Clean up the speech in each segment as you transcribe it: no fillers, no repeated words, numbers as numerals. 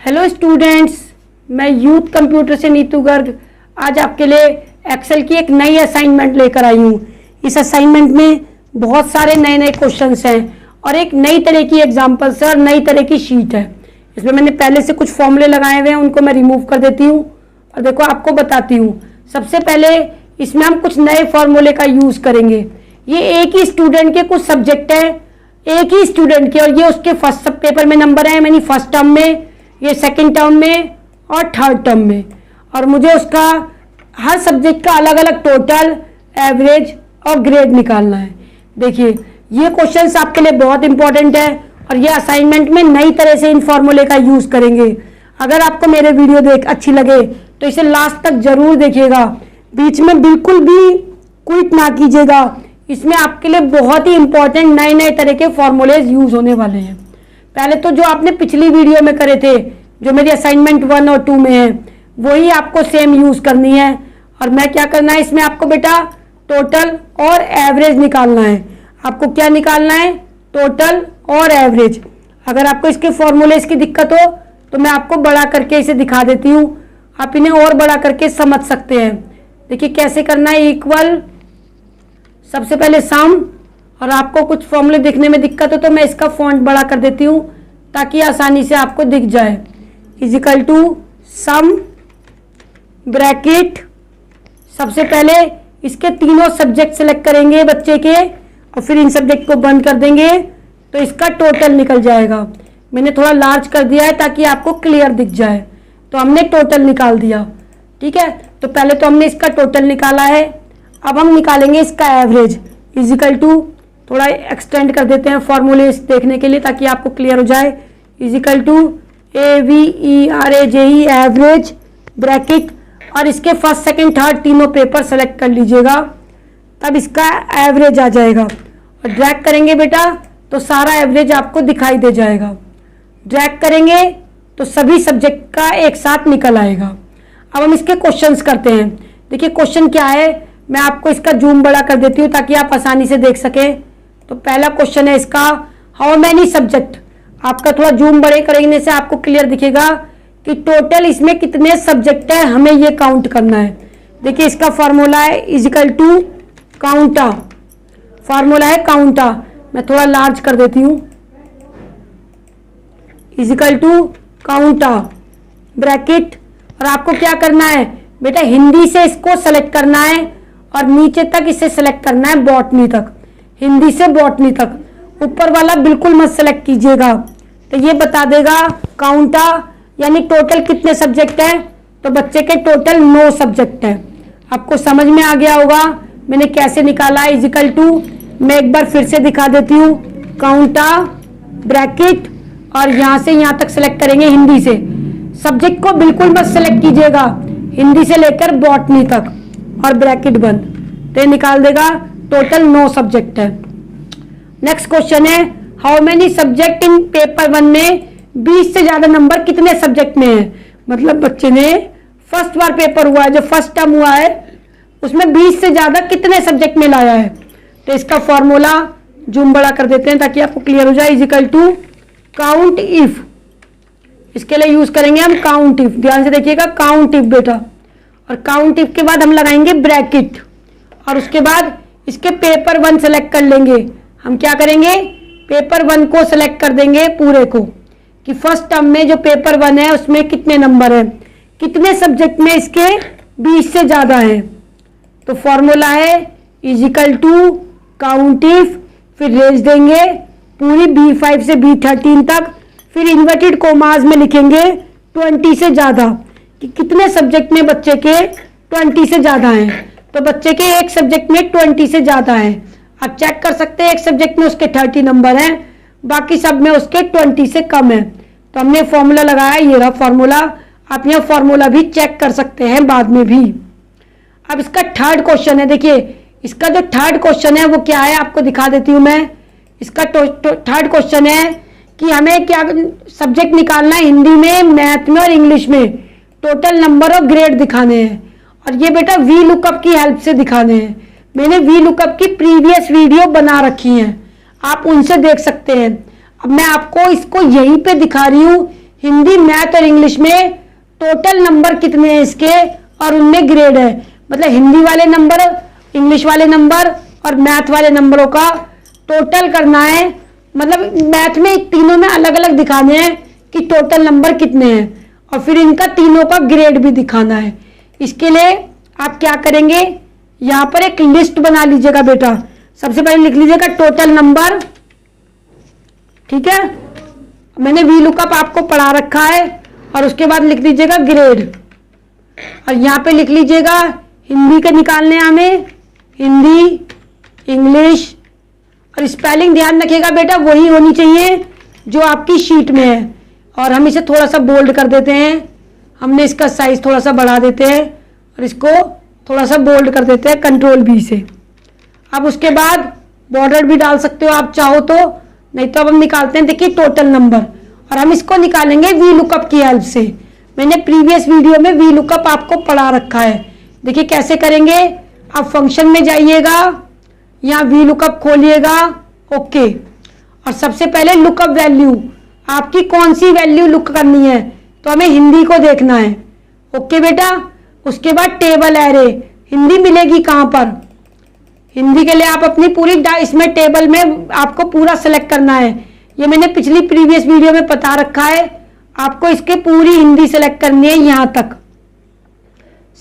Hello students, मैं youth computer से नीतू गर्ग आज आपके लिए एक्सेल की एक नई असाइनमेंट लेकर आई हूँ। इस असाइनमेंट में बहुत सारे नए नए क्वेश्चंस हैं और एक नई तरह की एग्जाम्पल्स है और नई तरह की शीट है। इसमें मैंने पहले से कुछ फॉर्मूले लगाए हुए हैं, उनको मैं रिमूव कर देती हूँ और देखो आपको बताती हूँ। सबसे पहले इसमें हम कुछ नए फॉर्मूले का यूज़ करेंगे। ये एक ही स्टूडेंट के कुछ सब्जेक्ट है, एक ही स्टूडेंट के, और ये उसके फर्स्ट पेपर में नंबर है, यानी फर्स्ट टर्म में, ये सेकंड टर्म में और थर्ड टर्म में, और मुझे उसका हर सब्जेक्ट का अलग अलग टोटल, एवरेज और ग्रेड निकालना है। देखिए ये क्वेश्चंस आपके लिए बहुत इंपॉर्टेंट है और ये असाइनमेंट में नई तरह से इन फॉर्मूले का यूज़ करेंगे। अगर आपको मेरे वीडियो अच्छी लगे तो इसे लास्ट तक जरूर देखिएगा, बीच में बिल्कुल भी क्विट ना कीजिएगा। इसमें आपके लिए बहुत ही इंपॉर्टेंट नए नए तरह के फॉर्मूलेज यूज होने वाले हैं। पहले तो जो आपने पिछली वीडियो में करे थे, जो मेरी असाइनमेंट 1 और 2 में है, वही आपको सेम यूज करनी है। और मैं क्या करना है इसमें, आपको बेटा टोटल और एवरेज निकालना है। आपको क्या निकालना है? टोटल और एवरेज। अगर आपको इसके फॉर्मूलेज की दिक्कत हो तो मैं आपको बड़ा करके इसे दिखा देती हूँ, आप इन्हें और बड़ा करके समझ सकते हैं। देखिए कैसे करना है। इक्वल, सबसे पहले सम, और आपको कुछ फॉर्मूले दिखने में दिक्कत हो तो मैं इसका फॉन्ट बड़ा कर देती हूँ ताकि आसानी से आपको दिख जाए। इजिकल टू सम ब्रैकेट, सबसे पहले इसके तीनों सब्जेक्ट सेलेक्ट करेंगे बच्चे के और फिर इन सब्जेक्ट को बंद कर देंगे तो इसका टोटल निकल जाएगा। मैंने थोड़ा लार्ज कर दिया है ताकि आपको क्लियर दिख जाए। तो हमने टोटल निकाल दिया, ठीक है। तो पहले तो हमने इसका टोटल निकाला है, अब हम निकालेंगे इसका एवरेज। इजिकल टू, थोड़ा एक्सटेंड कर देते हैं फॉर्मूले देखने के लिए ताकि आपको क्लियर हो जाए। Equal to AVERAGE average bracket, और इसके फर्स्ट सेकंड थर्ड तीनों पेपर सेलेक्ट कर लीजिएगा, तब इसका एवरेज आ जाएगा। और ड्रैग करेंगे बेटा तो सारा एवरेज आपको दिखाई दे जाएगा। ड्रैग करेंगे तो सभी सब्जेक्ट का एक साथ निकल आएगा। अब हम इसके क्वेश्चंस करते हैं। देखिए क्वेश्चन क्या है, मैं आपको इसका जूम बड़ा कर देती हूँ ताकि आप आसानी से देख सके। तो पहला क्वेश्चन है इसका, हाउ मैनी सब्जेक्ट। आपका थोड़ा जूम बड़े करने से आपको क्लियर दिखेगा कि टोटल इसमें कितने सब्जेक्ट है, हमें ये काउंट करना है। देखिए इसका फॉर्मूला है इजिकल टू काउंटा, फॉर्मूला है काउंटा। मैं थोड़ा लार्ज कर देती हूँ। इजिकल टू काउंटा ब्रैकेट, और आपको क्या करना है बेटा, हिंदी से इसको सेलेक्ट करना है और नीचे तक इसे सेलेक्ट करना है बॉटनी तक, हिंदी से बॉटनी तक। ऊपर वाला बिल्कुल मत सेलेक्ट कीजिएगा। तो ये बता देगा काउंटा यानी टोटल कितने सब्जेक्ट हैं। तो बच्चे के टोटल 9 सब्जेक्ट हैं। आपको समझ में आ गया होगा मैंने कैसे निकाला। इजिकल टू, मैं एक बार फिर से दिखा देती हूँ, काउंटा ब्रैकेट, और यहाँ से यहाँ तक सेलेक्ट करेंगे हिंदी से। सब्जेक्ट को बिल्कुल मत सेलेक्ट कीजिएगा, हिंदी से लेकर बॉटनी तक, और ब्रैकेट बंद। तो ये निकाल देगा टोटल 9 सब्जेक्ट है। नेक्स्ट क्वेश्चन है, how many subject in paper 1 में 20 से ज्यादा नंबर कितने सब्जेक्ट में है। मतलब बच्चे ने फर्स्ट बार पेपर हुआ है, जो फर्स्ट टर्म हुआ है, उसमें 20 से ज्यादा कितने सब्जेक्ट में लाया है। तो इसका फॉर्मूला जूम बड़ा कर देते हैं ताकि आपको क्लियर हो जाए। इजिकल टू काउंट इफ, इसके लिए यूज करेंगे हम काउंट इफ। ध्यान से देखिएगा, काउंट इफ बेटा, और काउंट इफ के बाद हम लगाएंगे ब्रैकेट, और उसके बाद इसके पेपर 1 सेलेक्ट कर लेंगे। हम क्या करेंगे, पेपर 1 को सेलेक्ट कर देंगे पूरे को, कि फर्स्ट टर्म में जो पेपर 1 है उसमें कितने नंबर है, कितने सब्जेक्ट में इसके 20 से ज्यादा है। तो फॉर्मूला है इजिकल टू काउंट इफ, फिर रेंज देंगे पूरी B5 से B13 तक, फिर इन्वर्टेड कोमास में लिखेंगे 20 से ज्यादा, कि कितने सब्जेक्ट में बच्चे के 20 से ज्यादा हैं। तो बच्चे के एक सब्जेक्ट में 20 से ज्यादा है। आप चेक कर सकते हैं, एक सब्जेक्ट में उसके 30 नंबर हैं, बाकी सब में उसके 20 से कम है। तो हमने फॉर्मूला लगाया, ये रहा फॉर्मूला। आप यह फॉर्मूला भी चेक कर सकते हैं बाद में भी। अब इसका थर्ड क्वेश्चन है। देखिए इसका जो थर्ड क्वेश्चन है वो क्या है, आपको दिखा देती हूँ मैं। इसका थर्ड क्वेश्चन है कि हमें क्या सब्जेक्ट निकालना है, हिंदी में, मैथ में और इंग्लिश में। टोटल नंबर और ग्रेड दिखाने हैं, और ये बेटा वी लुकअप की हेल्प से दिखाने हैं। मैंने वी लुकअप की प्रीवियस वीडियो बना रखी हैं, आप उनसे देख सकते हैं। अब मैं आपको इसको यहीं पे दिखा रही हूँ, हिंदी, मैथ और इंग्लिश में टोटल नंबर कितने हैं इसके और उनमें ग्रेड है। मतलब हिंदी वाले नंबर, इंग्लिश वाले नंबर और मैथ वाले नंबरों का टोटल करना है। मतलब मैथ में तीनों में अलग अलग दिखाने हैं कि टोटल नंबर कितने हैं और फिर इनका तीनों का ग्रेड भी दिखाना है। इसके लिए आप क्या करेंगे, यहाँ पर एक लिस्ट बना लीजिएगा बेटा। सबसे पहले लिख लीजिएगा टोटल नंबर, ठीक है। मैंने वी लुकअप आपको पढ़ा रखा है और उसके बाद लिख लीजिएगा ग्रेड और यहाँ पे लिख लीजिएगा हिंदी के निकालने हैं हमें, हिंदी, इंग्लिश और स्पेलिंग ध्यान रखिएगा बेटा वही होनी चाहिए जो आपकी शीट में है। और हम इसे थोड़ा सा बोल्ड कर देते हैं, हमने इसका साइज थोड़ा सा बढ़ा देते हैं और इसको थोड़ा सा बोल्ड कर देते हैं Ctrl+V से। अब उसके बाद बॉर्डर भी डाल सकते हो आप चाहो तो, नहीं तो अब हम निकालते हैं। देखिए टोटल नंबर और हम इसको निकालेंगे वी लुकअप की हेल्प से। मैंने प्रीवियस वीडियो में वी लुकअप आपको पढ़ा रखा है। देखिए कैसे करेंगे, आप फंक्शन में जाइएगा, यहाँ वी लुकअप खोलिएगा, ओके। और सबसे पहले लुकअप वैल्यू, आपकी कौन सी वैल्यू लुक करनी है, तो हमें हिंदी को देखना है, ओके बेटा। उसके बाद टेबल एरे, हिंदी मिलेगी कहाँ पर, हिंदी के लिए आप अपनी पूरी इसमें टेबल में आपको पूरा सेलेक्ट करना है। ये मैंने पिछली प्रीवियस वीडियो में बता रखा है, आपको इसके पूरी हिंदी सेलेक्ट करनी है, यहाँ तक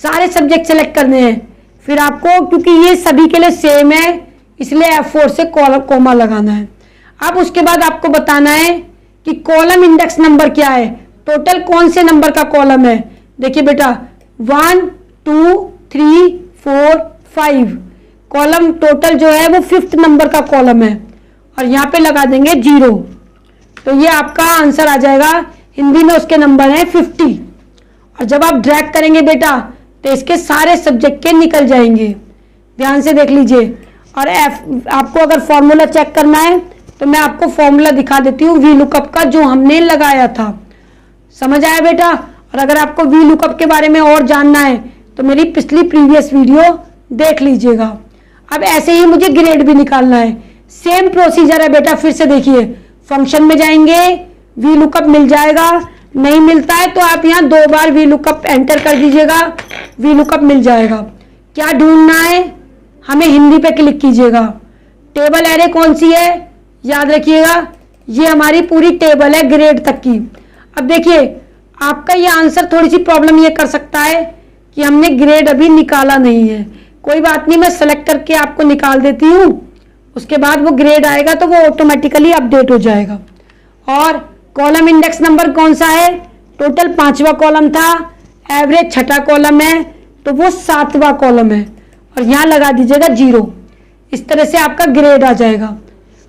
सारे सब्जेक्ट सेलेक्ट करने हैं। फिर आपको, क्योंकि ये सभी के लिए सेम है, इसलिए F4 से कोमा लगाना है। अब उसके बाद आपको बताना है कि कॉलम इंडेक्स नंबर क्या है, टोटल कौन से नंबर का कॉलम है। देखिए बेटा 1 2 3 4 5 कॉलम टोटल जो है वो 5th नंबर का कॉलम है और यहाँ पे लगा देंगे 0, तो ये आपका आंसर आ जाएगा। हिंदी में उसके नंबर हैं 50 और जब आप ड्रैग करेंगे बेटा तो इसके सारे सब्जेक्ट के निकल जाएंगे, ध्यान से देख लीजिए। और आपको अगर फॉर्मूला चेक करना है तो मैं आपको फॉर्मूला दिखा देती हूँ वी लुकअप का जो हमने लगाया था, समझ आया बेटा। और अगर आपको वी लुकअप के बारे में और जानना है तो मेरी पिछली प्रीवियस वीडियो देख लीजिएगा। अब ऐसे ही मुझे ग्रेड भी निकालना है, सेम प्रोसीजर है बेटा। फिर से देखिए, फंक्शन में जाएंगे, वी लुकअप मिल जाएगा, नहीं मिलता है तो आप यहाँ 2 बार वी लुकअप एंटर कर दीजिएगा, वी लुकअप मिल जाएगा। क्या ढूंढना है, हमें हिंदी पे क्लिक कीजिएगा। टेबल एरे कौन सी है, याद रखिएगा ये हमारी पूरी टेबल है ग्रेड तक की। अब देखिए आपका ये आंसर थोड़ी सी प्रॉब्लम ये कर सकता है कि हमने ग्रेड अभी निकाला नहीं है। कोई बात नहीं, मैं सेलेक्ट करके आपको निकाल देती हूँ, उसके बाद वो ग्रेड आएगा तो वो ऑटोमेटिकली अपडेट हो जाएगा। और कॉलम इंडेक्स नंबर कौन सा है, टोटल 5वां कॉलम था, एवरेज 6ठा कॉलम है तो वो 7वां कॉलम है और यहाँ लगा दीजिएगा 0। इस तरह से आपका ग्रेड आ जाएगा।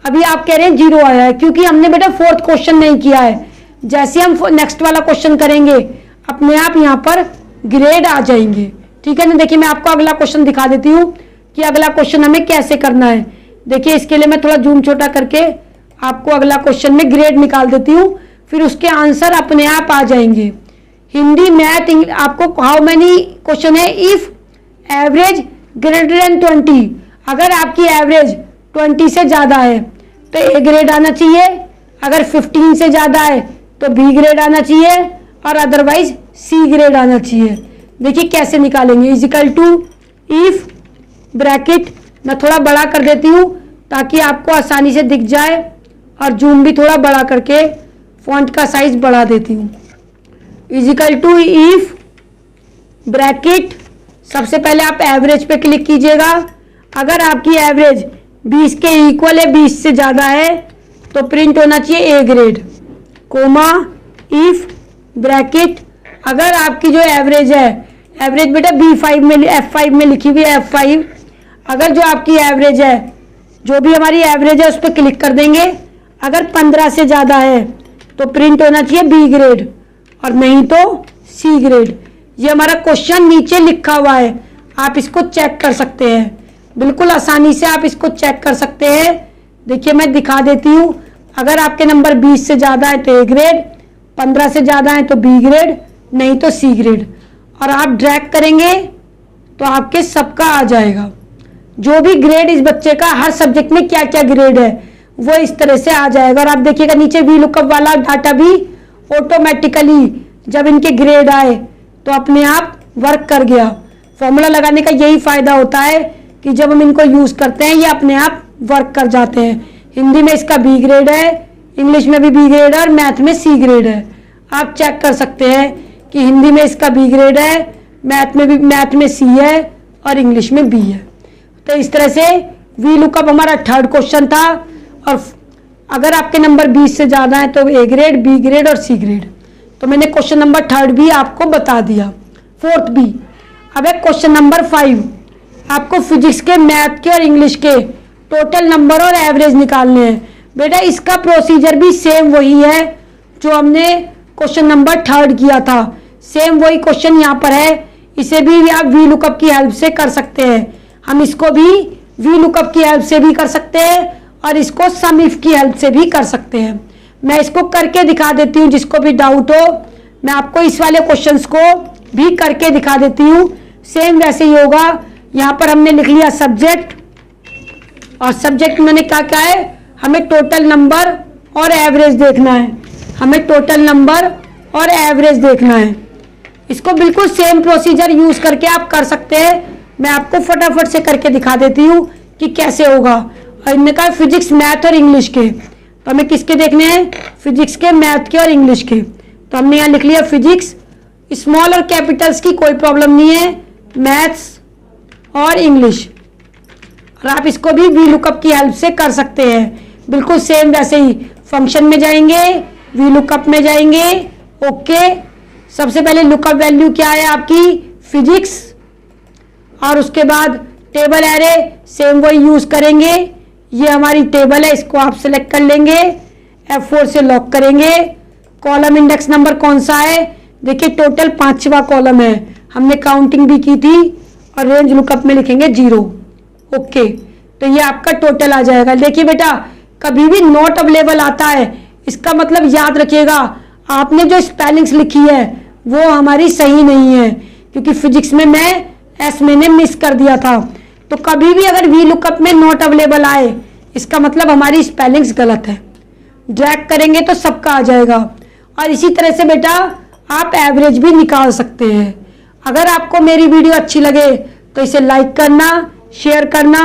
अभी आप कह रहे हैं 0 आया है क्योंकि हमने बेटा 4th क्वेश्चन नहीं किया है। जैसे हम नेक्स्ट वाला क्वेश्चन करेंगे अपने आप यहाँ पर ग्रेड आ जाएंगे, ठीक है ना। देखिए मैं आपको अगला क्वेश्चन दिखा देती हूँ कि अगला क्वेश्चन हमें कैसे करना है। देखिए इसके लिए मैं थोड़ा जूम छोटा करके आपको अगला क्वेश्चन में ग्रेड निकाल देती हूँ, फिर उसके आंसर अपने आप आ जाएंगे। हिंदी, मैथ, इंग्लिश, आपको हाउ मेनी क्वेश्चन है, इफ एवरेज ग्रेटर देन 20, अगर आपकी एवरेज 20 से ज़्यादा है तो ए ग्रेड आना चाहिए, अगर 15 से ज़्यादा है तो बी ग्रेड आना चाहिए और अदरवाइज सी ग्रेड आना चाहिए। देखिए कैसे निकालेंगे, इजिकल टू इफ ब्रैकेट, मैं थोड़ा बड़ा कर देती हूँ ताकि आपको आसानी से दिख जाए और जूम भी थोड़ा बड़ा करके फॉन्ट का साइज बढ़ा देती हूँ। इजिकल टू इफ ब्रैकेट, सबसे पहले आप एवरेज पे क्लिक कीजिएगा। अगर आपकी एवरेज 20 के इक्वल है, 20 से ज़्यादा है तो प्रिंट होना चाहिए A grade, comma if bracket. अगर आपकी जो एवरेज है, एवरेज बेटा B5 में F5 में लिखी हुई है F5, अगर जो आपकी एवरेज है, जो भी हमारी एवरेज है उस पर क्लिक कर देंगे। अगर 15 से ज़्यादा है तो प्रिंट होना चाहिए बी ग्रेड और नहीं तो सी ग्रेड। ये हमारा क्वेश्चन नीचे लिखा हुआ है, आप इसको चेक कर सकते हैं, बिल्कुल आसानी से आप इसको चेक कर सकते हैं। देखिए मैं दिखा देती हूँ, अगर आपके नंबर 20 से ज़्यादा है तो ए ग्रेड, 15 से ज़्यादा है तो बी ग्रेड, नहीं तो सी ग्रेड। और आप ड्रैग करेंगे तो आपके सबका आ जाएगा, जो भी ग्रेड इस बच्चे का हर सब्जेक्ट में क्या क्या ग्रेड है वो इस तरह से आ जाएगा। और आप देखिएगा नीचे वी लुकअप वाला डाटा भी ऑटोमेटिकली जब इनके ग्रेड आए तो अपने आप वर्क कर गया। फॉर्मूला लगाने का यही फायदा होता है कि जब हम इनको यूज़ करते हैं ये अपने आप वर्क कर जाते हैं। हिंदी में इसका बी ग्रेड है, इंग्लिश में भी बी ग्रेड है और मैथ में सी ग्रेड है। आप चेक कर सकते हैं कि हिंदी में इसका बी ग्रेड है, मैथ में सी है और इंग्लिश में बी है। तो इस तरह से वी लुकअप हमारा थर्ड क्वेश्चन था। और अगर आपके नंबर 20 से ज़्यादा है तो ए ग्रेड, बी ग्रेड और सी ग्रेड। तो मैंने क्वेश्चन नंबर थर्ड भी आपको बता दिया, फोर्थ भी। अब है क्वेश्चन नंबर 5। आपको फिजिक्स के, मैथ के और इंग्लिश के टोटल नंबर और एवरेज निकालने हैं। बेटा इसका प्रोसीजर भी सेम वही है जो हमने क्वेश्चन नंबर थर्ड किया था। सेम वही क्वेश्चन यहाँ पर है। इसे भी आप वी लुकअप की हेल्प से कर सकते हैं। हम इसको भी वी लुकअप की हेल्प से भी कर सकते हैं और इसको सम इफ की हेल्प से भी कर सकते हैं। मैं इसको करके दिखा देती हूँ, जिसको भी डाउट हो। मैं आपको इस वाले क्वेश्चंस को भी करके दिखा देती हूँ। सेम वैसे ही होगा। यहाँ पर हमने लिख लिया सब्जेक्ट, और सब्जेक्ट मैंने क्या क्या है, हमें टोटल नंबर और एवरेज देखना है। हमें टोटल नंबर और एवरेज देखना है। इसको बिल्कुल सेम प्रोसीजर यूज करके आप कर सकते हैं। मैं आपको फटाफट से करके दिखा देती हूँ कि कैसे होगा। और इनने कहा फिजिक्स, मैथ और इंग्लिश के, तो हमें किसके देखने हैं, फिजिक्स के, मैथ के और इंग्लिश के। तो हमने यहाँ लिख लिया फिजिक्स। स्मॉल और कैपिटल्स की कोई प्रॉब्लम नहीं है, मैथ्स और इंग्लिश। और आप इसको भी वी लुकअप की हेल्प से कर सकते हैं। बिल्कुल सेम वैसे ही फंक्शन में जाएंगे, वी लुकअप में जाएंगे। ओके, सबसे पहले लुकअप वैल्यू क्या है आपकी, फिजिक्स, और उसके बाद टेबल एरे सेम वही यूज करेंगे। ये हमारी टेबल है, इसको आप सिलेक्ट कर लेंगे, F4 से लॉक करेंगे। कॉलम इंडेक्स नंबर कौन सा है, देखिए टोटल 5वां कॉलम है, हमने काउंटिंग भी की थी। और रेंज लुकअप में लिखेंगे 0। ओके, तो ये आपका टोटल आ जाएगा। देखिए बेटा, कभी भी नॉट अवेलेबल आता है, इसका मतलब याद रखिएगा आपने जो स्पेलिंग्स लिखी है वो हमारी सही नहीं है, क्योंकि फिजिक्स में मैंने मिस कर दिया था। तो कभी भी अगर वी लुकअप में नॉट अवेलेबल आए, इसका मतलब हमारी स्पेलिंग्स गलत है। ड्रैग करेंगे तो सबका आ जाएगा। और इसी तरह से बेटा आप एवरेज भी निकाल सकते हैं। अगर आपको मेरी वीडियो अच्छी लगे तो इसे लाइक करना, शेयर करना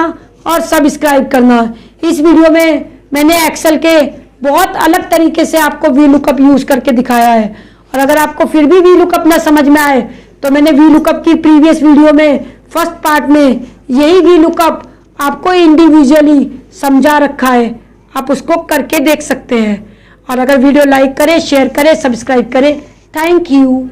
और सब्सक्राइब करना। इस वीडियो में मैंने एक्सेल के बहुत अलग तरीके से आपको वी लुकअप यूज करके दिखाया है। और अगर आपको फिर भी वी लुकअप ना समझ में आए तो मैंने वी लुकअप की प्रीवियस वीडियो में फर्स्ट पार्ट में यही वी लुकअप आपको इंडिविजुअली समझा रखा है, आप उसको करके देख सकते हैं। और अगर वीडियो लाइक करें, शेयर करें, सब्सक्राइब करें। Thank you.